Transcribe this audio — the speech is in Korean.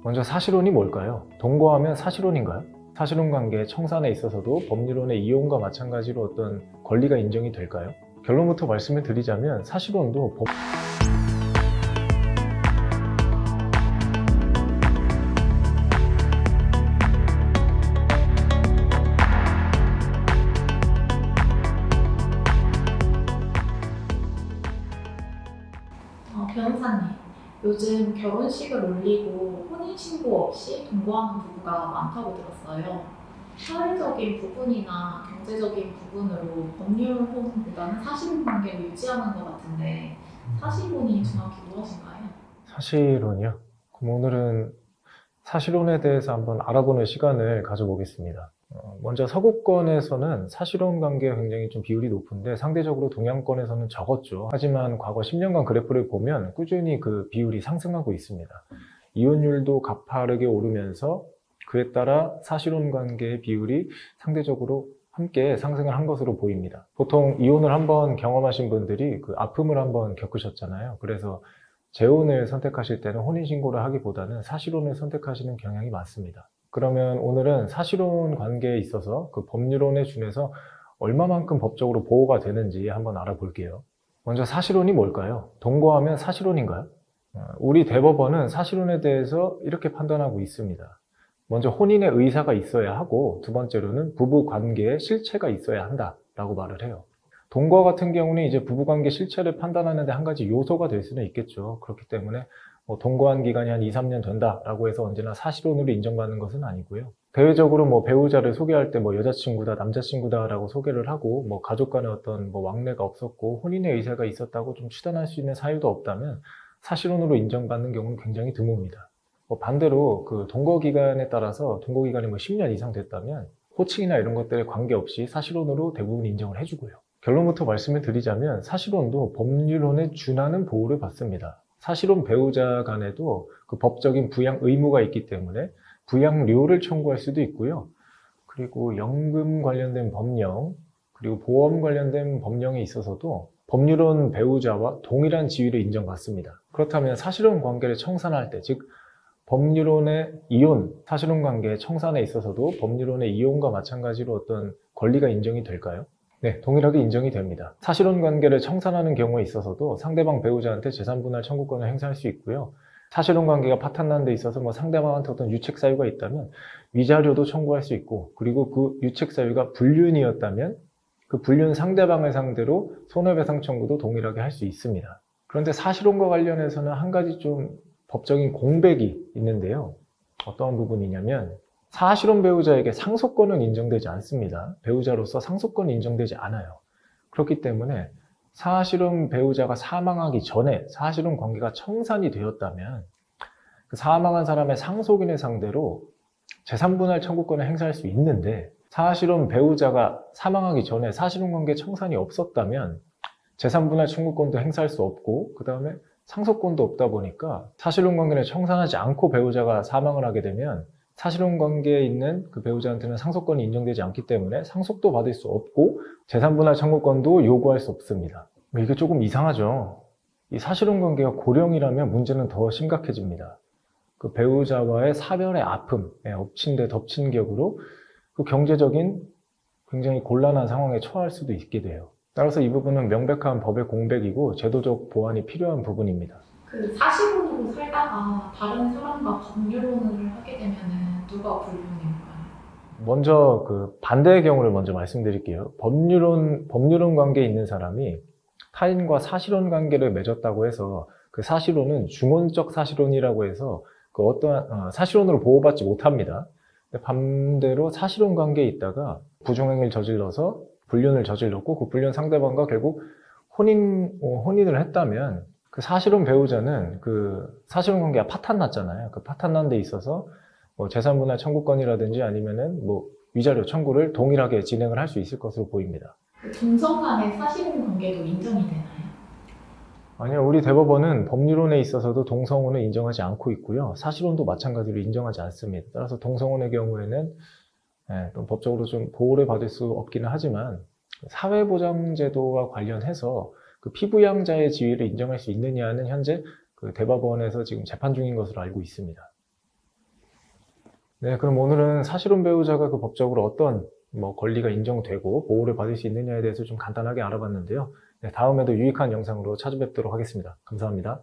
먼저 사실혼이 뭘까요? 동거하면 사실혼인가요? 사실혼 관계 청산에 있어서도 법률혼의 이혼과 마찬가지로 어떤 권리가 인정이 될까요? 결론부터 말씀을 드리자면 사실혼도 변호사님, 요즘 결혼식을 올리고 혼인신고 없이 동거하는 부부가 많다고 들었어요. 사회적인 부분이나 경제적인 부분으로 법률혼보다는 사실혼 관계를 유지하는 것 같은데 사실혼이 정확히 무엇인가요? 사실혼이요? 그럼 오늘은 사실혼에 대해서 한번 알아보는 시간을 가져보겠습니다. 먼저 서구권에서는 사실혼 관계가 굉장히 좀 비율이 높은데 상대적으로 동양권에서는 적었죠. 하지만 과거 10년간 그래프를 보면 꾸준히 그 비율이 상승하고 있습니다. 이혼율도 가파르게 오르면서 그에 따라 사실혼 관계의 비율이 상대적으로 함께 상승을 한 것으로 보입니다. 보통 이혼을 한번 경험하신 분들이 그 아픔을 한번 겪으셨잖아요. 그래서 재혼을 선택하실 때는 혼인신고를 하기보다는 사실혼을 선택하시는 경향이 많습니다. 그러면 오늘은 사실혼 관계에 있어서 그 법률혼에 준해서 얼마만큼 법적으로 보호가 되는지 한번 알아볼게요. 먼저 사실혼이 뭘까요? 동거하면 사실혼인가요? 우리 대법원은 사실혼에 대해서 이렇게 판단하고 있습니다. 먼저 혼인의 의사가 있어야 하고 두 번째로는 부부 관계에 실체가 있어야 한다라고 말을 해요. 동거 같은 경우는 이제 부부관계 실체를 판단하는데 한 가지 요소가 될 수는 있겠죠. 그렇기 때문에 동거한 기간이 한 2, 3년 된다라고 해서 언제나 사실혼으로 인정받는 것은 아니고요. 대외적으로 배우자를 소개할 때 여자친구다, 남자친구다라고 소개를 하고 가족 간의 어떤 왕래가 없었고 혼인의 의사가 있었다고 좀 추단할 수 있는 사유도 없다면 사실혼으로 인정받는 경우는 굉장히 드뭅니다. 반대로 그 동거 기간에 따라서 동거 기간이 10년 이상 됐다면 호칭이나 이런 것들에 관계없이 사실혼으로 대부분 인정을 해주고요. 결론부터 말씀을 드리자면 사실혼도 법률혼에 준하는 보호를 받습니다. 사실혼 배우자 간에도 그 법적인 부양 의무가 있기 때문에 부양료를 청구할 수도 있고요. 그리고 연금 관련된 법령, 그리고 보험 관련된 법령에 있어서도 법률혼 배우자와 동일한 지위를 인정받습니다. 그렇다면 사실혼 관계를 청산할 때, 즉 법률혼의 이혼, 사실혼 관계 청산에 있어서도 법률혼의 이혼과 마찬가지로 어떤 권리가 인정이 될까요? 네, 동일하게 인정이 됩니다. 사실혼 관계를 청산하는 경우에 있어서도 상대방 배우자한테 재산분할 청구권을 행사할 수 있고요. 사실혼 관계가 파탄난 데 있어서 상대방한테 어떤 유책 사유가 있다면 위자료도 청구할 수 있고, 그리고 그 유책 사유가 불륜이었다면 그 불륜 상대방을 상대로 손해배상 청구도 동일하게 할 수 있습니다. 그런데 사실혼과 관련해서는 한 가지 좀 법적인 공백이 있는데요. 어떤 부분이냐면 사실혼 배우자에게 상속권은 인정되지 않습니다. 배우자로서 상속권이 인정되지 않아요. 그렇기 때문에 사실혼 배우자가 사망하기 전에 사실혼 관계가 청산이 되었다면 그 사망한 사람의 상속인을 상대로 재산분할 청구권을 행사할 수 있는데, 사실혼 배우자가 사망하기 전에 사실혼 관계 청산이 없었다면 재산분할 청구권도 행사할 수 없고, 그 다음에 상속권도 없다 보니까 사실혼 관계를 청산하지 않고 배우자가 사망을 하게 되면 사실혼 관계에 있는 그 배우자한테는 상속권이 인정되지 않기 때문에 상속도 받을 수 없고 재산분할 청구권도 요구할 수 없습니다. 이게 조금 이상하죠. 이 사실혼 관계가 고령이라면 문제는 더 심각해집니다. 그 배우자와의 사별의 아픔, 엎친 데 덮친 격으로 그 경제적인 굉장히 곤란한 상황에 처할 수도 있게 돼요. 따라서 이 부분은 명백한 법의 공백이고 제도적 보완이 필요한 부분입니다. 그 사실혼으로 살다가 다른 사람과 법률혼을 하게 되면 누가 불륜인가요? 먼저 그 반대의 경우를 먼저 말씀드릴게요. 법률혼 관계에 있는 사람이 타인과 사실혼 관계를 맺었다고 해서 그 사실혼은 중혼적 사실혼이라고 해서 그 어떠한 사실혼으로 보호받지 못합니다. 반대로 사실혼 관계에 있다가 부정행위를 저질러서 불륜을 저질렀고 그 불륜 상대방과 결국 혼인을 했다면 그 사실혼 배우자는 그 사실혼 관계가 파탄났잖아요. 그 파탄난 데 있어서 재산분할 청구권이라든지 아니면은 위자료 청구를 동일하게 진행을 할 수 있을 것으로 보입니다. 그 동성 간의 사실혼 관계도 인정이 되나요? 아니요, 우리 대법원은 법률혼에 있어서도 동성혼을 인정하지 않고 있고요. 사실혼도 마찬가지로 인정하지 않습니다. 따라서 동성혼의 경우에는 또 법적으로 좀 보호를 받을 수 없기는 하지만 사회보장제도와 관련해서 그 피부양자의 지위를 인정할 수 있느냐는 현재 그 대법원에서 지금 재판 중인 것으로 알고 있습니다. 네, 그럼 오늘은 사실혼 배우자가 그 법적으로 어떤 권리가 인정되고 보호를 받을 수 있느냐에 대해서 좀 간단하게 알아봤는데요. 네, 다음에도 유익한 영상으로 찾아뵙도록 하겠습니다. 감사합니다.